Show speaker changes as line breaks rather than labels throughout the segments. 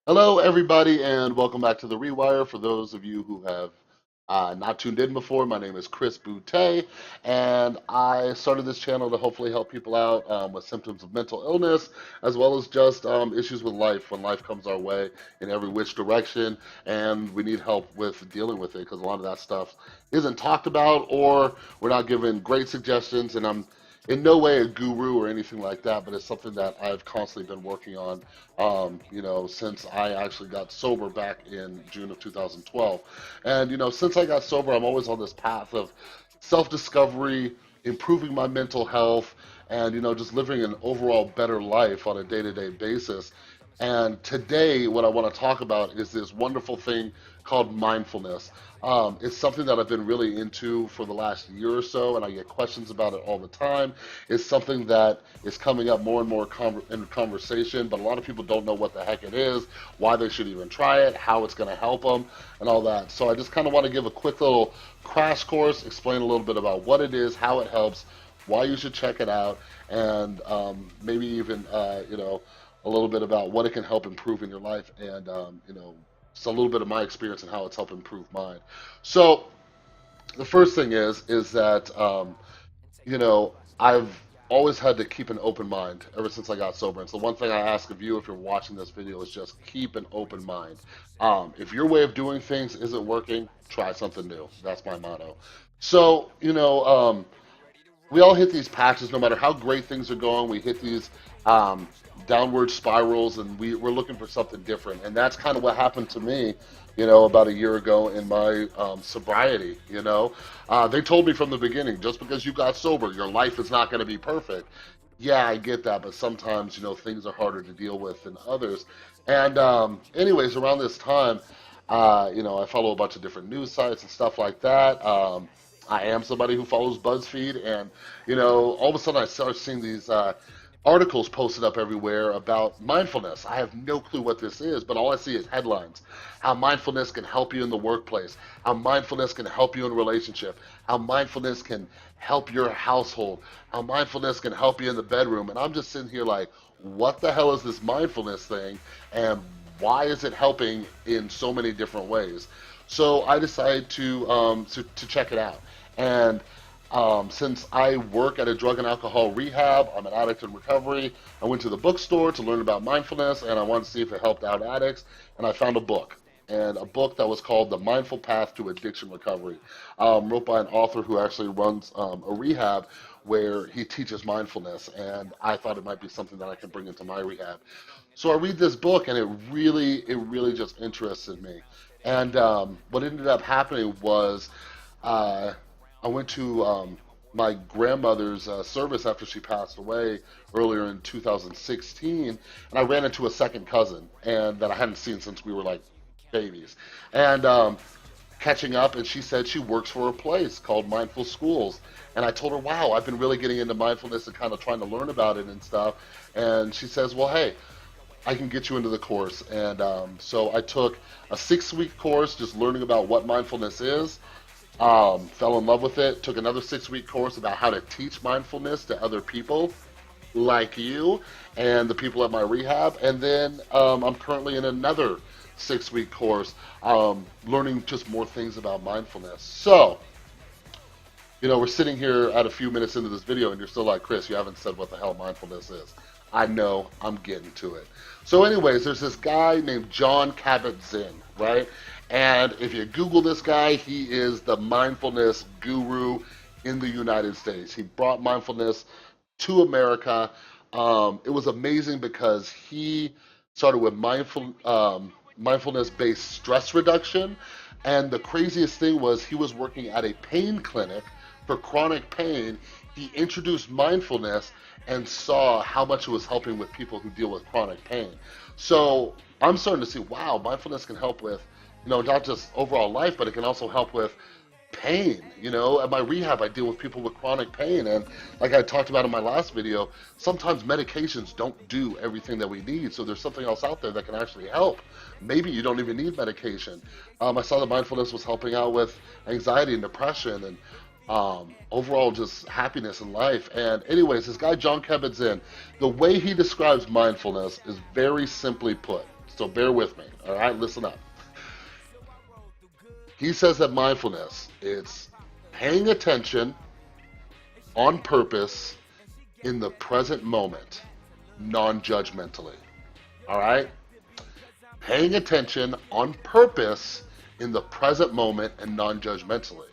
Hello, everybody, and welcome back to the Rewire. For those of you who have not tuned in before, my name is Chris Boutte, and I started this channel to hopefully help people out with symptoms of mental illness, as well as just issues with life when life comes our way in every which direction, and we need help with dealing with it because a lot of that stuff isn't talked about, or we're not given great suggestions. And I'm in no way a guru or anything like that, but it's something that I've constantly been working on since I actually got sober back in June of 2012. And, since I got sober, I'm always on this path of self-discovery, improving my mental health, and, just living an overall better life on a day-to-day basis. And today, what I want to talk about is this wonderful thing called mindfulness. It's something that I've been really into for the last year or so, and I get questions about it all the time. It's something that is coming up more and more in conversation, but a lot of people don't know what the heck it is, why they should even try it, how it's going to help them, and all that. So I just kind of want to give a quick little crash course, explain a little bit about what it is, how it helps, why you should check it out, and maybe even, a little bit about what it can help improve in your life, and just a little bit of my experience and how it's helped improve mine. So the first thing is that I've always had to keep an open mind ever since I got sober. And so one thing I ask of you if you're watching this video is just keep an open mind. If your way of doing things isn't working, try something new. That's my motto. So, we all hit these patches no matter how great things are going. We hit these downward spirals, and we're looking for something different. And that's kind of what happened to me, about a year ago in my sobriety. They told me from the beginning, just because you got sober, your life is not going to be perfect. Yeah, I get that, but sometimes, things are harder to deal with than others. And anyways, around this time, I follow a bunch of different news sites and stuff like that. I am somebody who follows BuzzFeed, and all of a sudden I start seeing these articles posted up everywhere about mindfulness. I have no clue what this is, but all I see is headlines. How mindfulness can help you in the workplace, how mindfulness can help you in a relationship, how mindfulness can help your household, how mindfulness can help you in the bedroom. And I'm just sitting here like, what the hell is this mindfulness thing? And why is it helping in so many different ways? So I decided to check it out. And since I work at a drug and alcohol rehab, I'm an addict in recovery. I went to the bookstore to learn about mindfulness, and I wanted to see if it helped out addicts. And I found a book, and a book that was called The Mindful Path to Addiction Recovery, wrote by an author who actually runs a rehab where he teaches mindfulness. And I thought it might be something that I can bring into my rehab. So I read this book, and it really just interested me. And what ended up happening was uh, I went to my grandmother's service after she passed away earlier in 2016, and I ran into a second cousin, and that I hadn't seen since we were like babies, and catching up. And she said she works for a place called Mindful Schools, and I told her, "Wow, I've been really getting into mindfulness and kind of trying to learn about it and stuff." And she says, "Well, hey, I can get you into the course." And so I took a 6-week course just learning about what mindfulness is. Fell in love with it. Took another 6-week course about how to teach mindfulness to other people like you and the people at my rehab. And then I'm currently in another 6-week course learning just more things about mindfulness. So, we're sitting here at a few minutes into this video, and you're still like, Chris, you haven't said what the hell mindfulness is. I know, I'm getting to it. So, anyways, there's this guy named Jon Kabat-Zinn, right? And if you Google this guy, he is the mindfulness guru in the United States. He brought mindfulness to America. It was amazing because he started with mindfulness-based stress reduction. And the craziest thing was he was working at a pain clinic for chronic pain. He introduced mindfulness and saw how much it was helping with people who deal with chronic pain. So I'm starting to see, wow, mindfulness can help with, not just overall life, but it can also help with pain. At my rehab, I deal with people with chronic pain. And like I talked about in my last video, sometimes medications don't do everything that we need. So there's something else out there that can actually help. Maybe you don't even need medication. I saw that mindfulness was helping out with anxiety and depression and overall just happiness in life. And anyways, this guy, Jon Kabat-Zinn, the way he describes mindfulness is very simply put. So bear with me. All right, listen up. He says that mindfulness, it's paying attention on purpose in the present moment, non-judgmentally. All right? Paying attention on purpose in the present moment and non-judgmentally.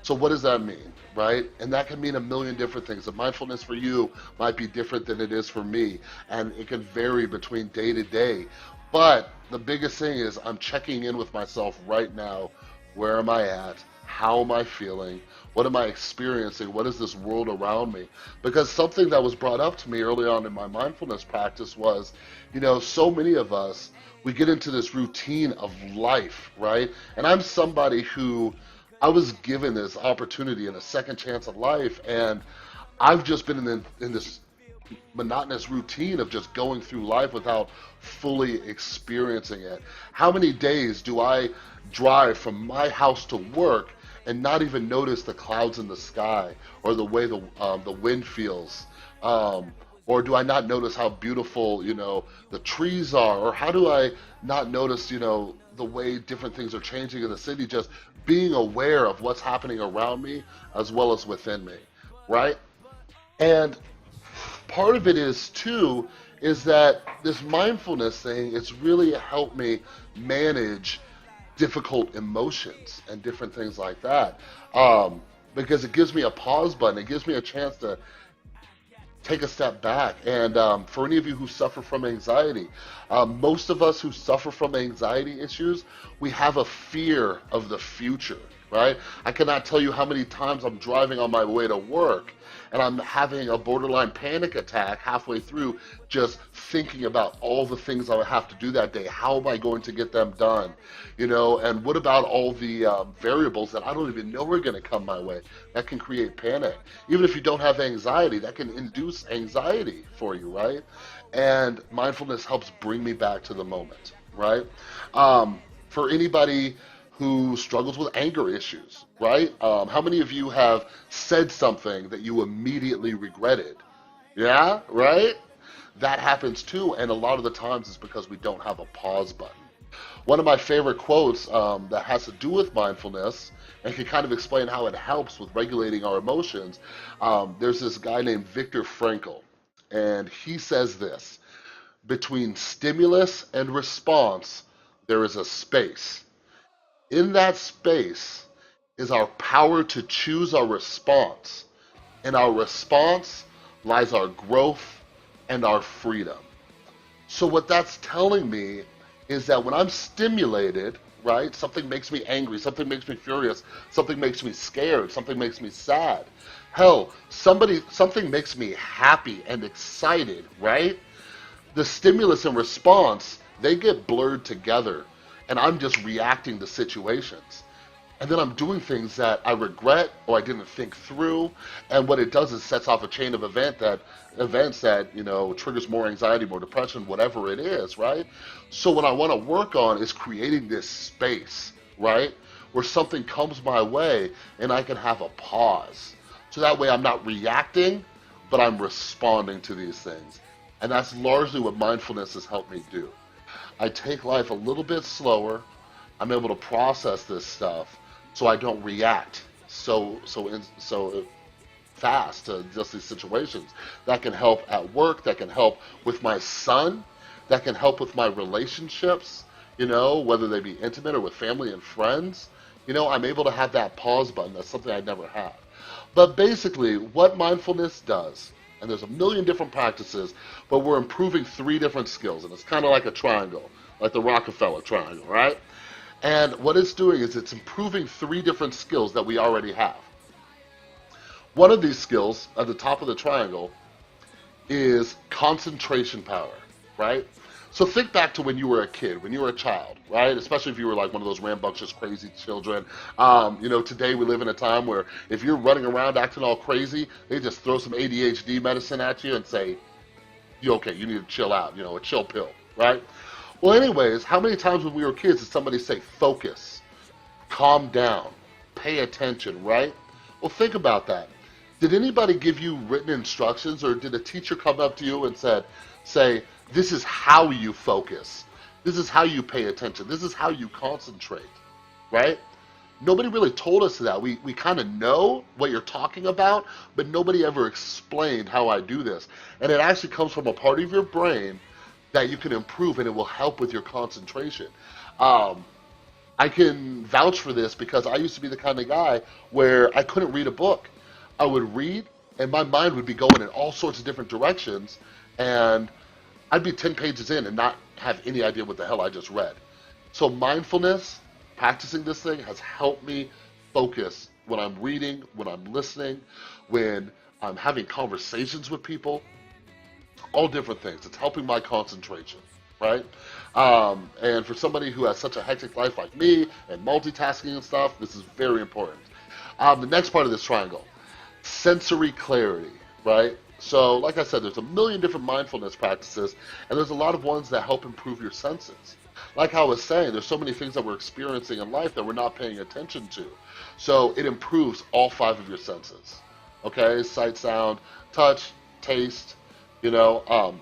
So what does that mean, right? And that can mean a million different things. The mindfulness for you might be different than it is for me, and it can vary between day to day. But the biggest thing is I'm checking in with myself right now. Where am I at? How am I feeling? What am I experiencing? What is this world around me? Because something that was brought up to me early on in my mindfulness practice was, so many of us, we get into this routine of life, right? And I'm somebody who I was given this opportunity and a second chance at life, and I've just been in this monotonous routine of just going through life without fully experiencing it. How many days do I drive from my house to work and not even notice the clouds in the sky or the way the wind feels? Or do I not notice how beautiful, the trees are? Or how do I not notice, the way different things are changing in the city, just being aware of what's happening around me as well as within me, right? And part of it is too is that this mindfulness thing, it's really helped me manage difficult emotions and different things like that, because it gives me a pause button. It gives me a chance to take a step back. And for any of you who suffer from anxiety, most of us who suffer from anxiety issues, we have a fear of the future, right? I cannot tell you how many times I'm driving on my way to work and I'm having a borderline panic attack halfway through, just thinking about all the things I have to do that day. How am I going to get them done? And what about all the variables that I don't even know are going to come my way? That can create panic. Even if you don't have anxiety, that can induce anxiety for you, right? And mindfulness helps bring me back to the moment, right? For anybody who struggles with anger issues, right? How many of you have said something that you immediately regretted? Yeah, right? That happens too, and a lot of the times it's because we don't have a pause button. One of my favorite quotes that has to do with mindfulness and can kind of explain how it helps with regulating our emotions, there's this guy named Viktor Frankl, and he says this: between stimulus and response, there is a space. In that space is our power to choose our response. In our response lies our growth and our freedom. So what that's telling me is that when I'm stimulated, right, something makes me angry, something makes me furious, something makes me scared, something makes me sad. Hell, something makes me happy and excited, right? The stimulus and response, they get blurred together, and I'm just reacting to situations. And then I'm doing things that I regret or I didn't think through. And what it does is sets off a chain of events that, triggers more anxiety, more depression, whatever it is, right? So what I want to work on is creating this space, right? Where something comes my way and I can have a pause. So that way I'm not reacting, but I'm responding to these things. And that's largely what mindfulness has helped me do. I take life a little bit slower. I'm able to process this stuff so I don't react so fast to just these situations. That can help at work. That can help with my son. That can help with my relationships, whether they be intimate or with family and friends. I'm able to have that pause button. That's something I never had. But basically, what mindfulness does, and there's a million different practices, but we're improving 3 different skills, and it's kind of like a triangle, like the Rockefeller triangle, right? And what it's doing is it's improving 3 different skills that we already have. One of these skills at the top of the triangle is concentration power, right? So think back to when you were a kid, when you were a child, right? Especially if you were like one of those rambunctious, crazy children. Today we live in a time where if you're running around acting all crazy, they just throw some ADHD medicine at you and say, "You okay? You need to chill out." A chill pill, right? Well, anyways, how many times when we were kids did somebody say, "Focus, calm down, pay attention," right? Well, think about that. Did anybody give you written instructions, or did a teacher come up to you and say, "This is how you focus. This is how you pay attention. This is how you concentrate, right? Nobody really told us that. We kind of know what you're talking about, but nobody ever explained how I do this. And it actually comes from a part of your brain that you can improve, and it will help with your concentration. Um, I can vouch for this because I used to be the kind of guy where I couldn't read a book. I would read, and my mind would be going in all sorts of different directions, and I'd be 10 pages in and not have any idea what the hell I just read. So mindfulness, practicing this thing has helped me focus when I'm reading, when I'm listening, when I'm having conversations with people, all different things. It's helping my concentration, right? And for somebody who has such a hectic life like me and multitasking and stuff, this is very important. The next part of this triangle, sensory clarity, right? So, like I said, there's a million different mindfulness practices, and there's a lot of ones that help improve your senses. Like I was saying, there's so many things that we're experiencing in life that we're not paying attention to. So it improves all five of your senses. Okay, sight, sound, touch, taste, you know,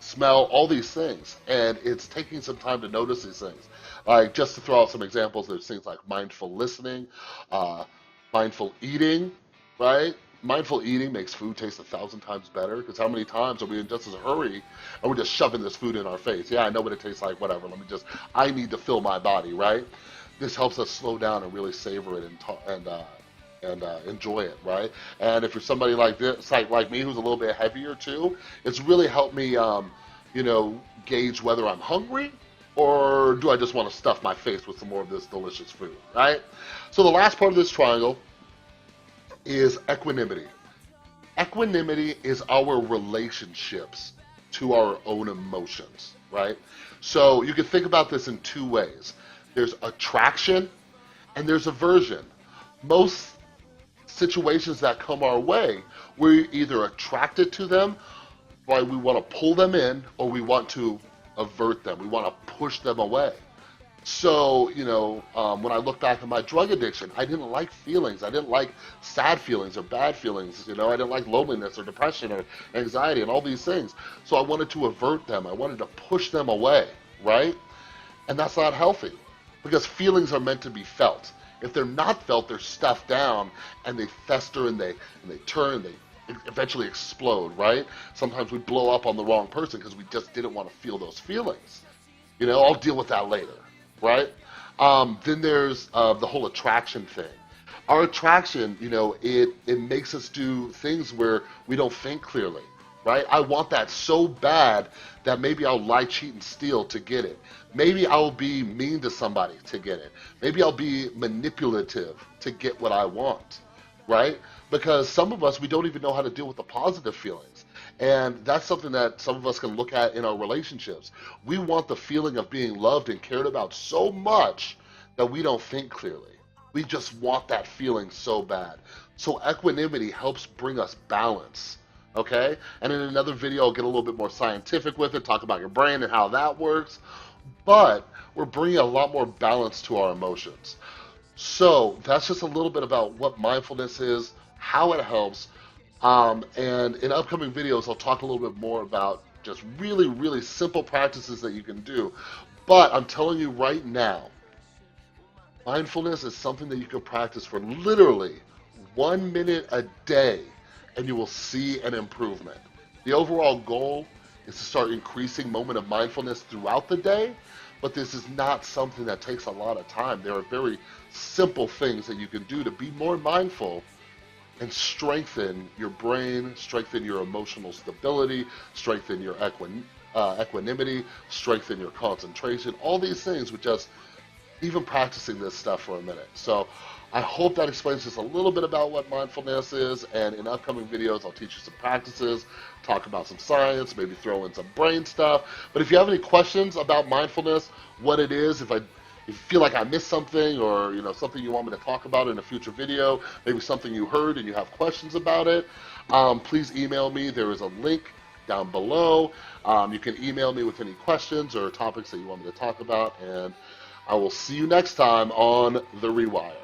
smell, all these things. And it's taking some time to notice these things. Like, just to throw out some examples, there's things like mindful listening, uh, mindful eating, right? Mindful eating makes food taste 1,000 times better because how many times are we in just a hurry and we're just shoving this food in our face? Yeah, I know what it tastes like, whatever. I need to fill my body, right? This helps us slow down and really savor it and enjoy it, right? And if you're somebody like this, like me, who's a little bit heavier too, it's really helped me, gauge whether I'm hungry or do I just want to stuff my face with some more of this delicious food, right? So the last part of this triangle is equanimity. Equanimity is our relationships to our own emotions, right? So you can think about this in two ways. There's attraction and there's aversion. Most situations that come our way, we're either attracted to them, or we want to pull them in, or we want to avert them. We want to push them away. So, when I look back at my drug addiction, I didn't like feelings. I didn't like sad feelings or bad feelings. I didn't like loneliness or depression or anxiety and all these things. So I wanted to avert them. I wanted to push them away, right? And that's not healthy because feelings are meant to be felt. If they're not felt, they're stuffed down and they fester and they turn, they eventually explode, right? Sometimes we blow up on the wrong person because we just didn't want to feel those feelings. I'll deal with that later, right? Then there's the whole attraction thing. Our attraction, it makes us do things where we don't think clearly, right? I want that so bad that maybe I'll lie, cheat, and steal to get it. Maybe I'll be mean to somebody to get it. Maybe I'll be manipulative to get what I want, right? Because some of us, we don't even know how to deal with the positive feelings. And that's something that some of us can look at in our relationships. We want the feeling of being loved and cared about so much that we don't think clearly. We just want that feeling so bad. So equanimity helps bring us balance, okay? And in another video, I'll get a little bit more scientific with it, talk about your brain and how that works. But we're bringing a lot more balance to our emotions. So that's just a little bit about what mindfulness is, how it helps. And in upcoming videos, I'll talk a little bit more about just really, really simple practices that you can do. But I'm telling you right now, mindfulness is something that you can practice for literally 1 minute a day, and you will see an improvement. The overall goal is to start increasing moment of mindfulness throughout the day, but this is not something that takes a lot of time. There are very simple things that you can do to be more mindful and strengthen your brain, strengthen your emotional stability, strengthen your equanimity, strengthen your concentration, all these things with just even practicing this stuff for a minute. So I hope that explains just a little bit about what mindfulness is, and in upcoming videos I'll teach you some practices, talk about some science, maybe throw in some brain stuff. But if you have any questions about mindfulness, what it is, if you feel like I missed something, or something you want me to talk about in a future video, maybe something you heard and you have questions about it, please email me. There is a link down below. You can email me with any questions or topics that you want me to talk about, and I will see you next time on The Rewired.